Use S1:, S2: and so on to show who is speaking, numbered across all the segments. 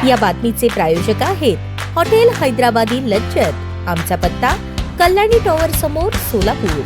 S1: या बातमीचे प्रायोजक आहेत हॉटेल हैदराबादी लज्जत। आमचा पत्ता कल्याणी टॉवर समोर, सोलापूर।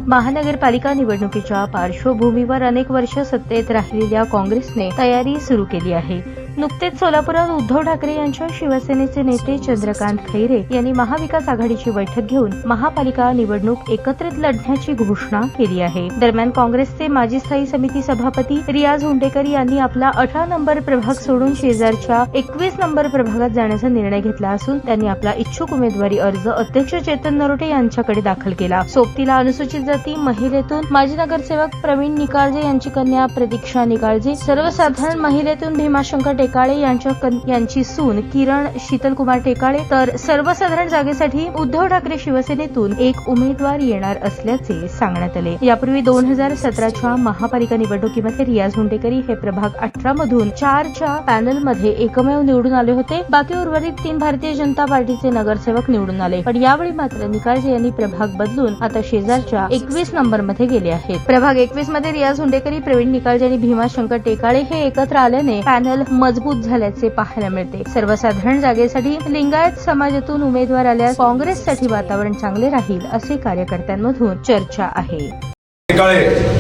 S1: महानगरपालिका निवडणुकीच्या पार्श्वभूमीवर अनेक वर्ष सत्तेत राहिलेल्या काँग्रेसने तयारी सुरू केली आहे। नुकतेच सोलापुरात उद्धव ठाकरे यांच्या शिवसेनेचे नेते चंद्रकांत खैरे यांनी महाविकास आघाडीची बैठक घेऊन महापालिका निवडणूक एकत्रित लढण्याची घोषणा केली आहे। दरम्यान काँग्रेसचे माजी स्थायी समिती सभापती रियाज हुंडेकर यांनी आपला 18 नंबर प्रभाग सोडून शेजारच्या 21 नंबर प्रभागात जाण्याचा निर्णय घेतला असून त्यांनी आपला इच्छुक उमेदवारी अर्ज अध्यक्ष चेतन नरोटे यांच्याकडे दाखल केला। सोबतीला अनुसूचित जाती महिलेतून माजी नगरसेवक प्रवीण निकाळजे यांची कन्या प्रतीक्षा निकाळजे, सर्वसाधारण महिलेतून भीमाशंकर टेकाळे यांची सून किरण शीतलकुमार टेकाळे, तर सर्वसाधारण जागेसाठी उद्धव ठाकरे शिवसेनेतून एक उमेदवार येणार असल्याचे सांगण्यात आले। यापूर्वी 2017च्या महापालिका निवडणुकीमध्ये रियाज हुंडेकरी हे प्रभाग 18 मधून 4च्या पॅनलमध्ये एकमेव निवडून आले होते। बाकी उर्वरित 3 भारतीय जनता पार्टीचे नगरसेवक निवडून आले, पण यावेळी मात्र निकाळजे यांनी प्रभाग बदलून आता शेजारच्या 21 नंबरमध्ये गेले आहेत। प्रभाग 21 मध्ये रियाज हुंडेकरी, प्रवीण निकाळजे आणि भीमाशंकर टेकाळे हे एकत्र आल्याने पॅनल मजबूत झाल्याचे पाहायला मिळते। सर्वसाधारण जागेसाठी लिंगायत समाजातून उमेदवार आल्यास काँग्रेससाठी वातावरण चांगले राहील असे कार्यकर्त्यांमधून चर्चा आहे।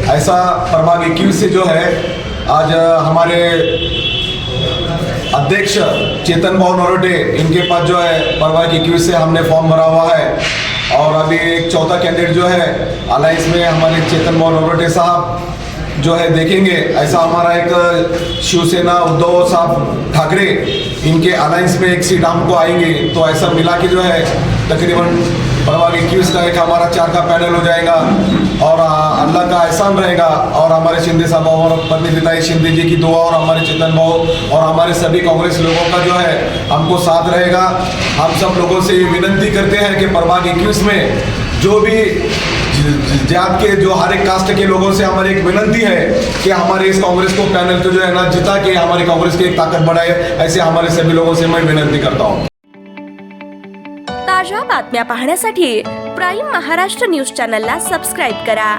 S2: ऐसा प्रभाग 21 से जो है आज हमारे अध्यक्ष चेतन भाऊ नरोटे इनके पास जो है प्रभाग 21 से हमने फॉर्म भरा हुआ है और अभी एक चौथा कैंडिडेट जो है अलायंस में हमारे चेतन भाऊ नरोटे साहब जो है देखेंगे। ऐसा हमारा एक शिवसेना उद्धव साहब ठाकरे इनके अलायंस में एक सीट हमको आएंगे, तो ऐसा मिला कि जो है तकरीबन प्रभाग 21 का एक हमारा 4 का पैनल हो जाएगा और अल्लाह का एहसान रहेगा और हमारे शिंदे साहब और पत्नी पिताई शिंदे जी की दुआ और हमारे चेतन भाऊ और हमारे सभी कांग्रेस लोगों का जो है हमको साथ रहेगा। हम सब लोगों से ये विनती करते हैं कि प्रभाग 21 में जो भी जात के जो हर एक कास्ट के लोगों से हमारी एक विनती है कि हमारे इस कांग्रेस को पैनल को जो है ना जिता के हमारी कांग्रेस की एक ताकत बढ़ाए, ऐसे हमारे सभी लोगों से मैं विनंती करता हूँ।
S3: ताज्या बातम्या पाहण्यासाठी प्राईम महाराष्ट्र न्यूज चॅनलला सबस्क्राईब करा।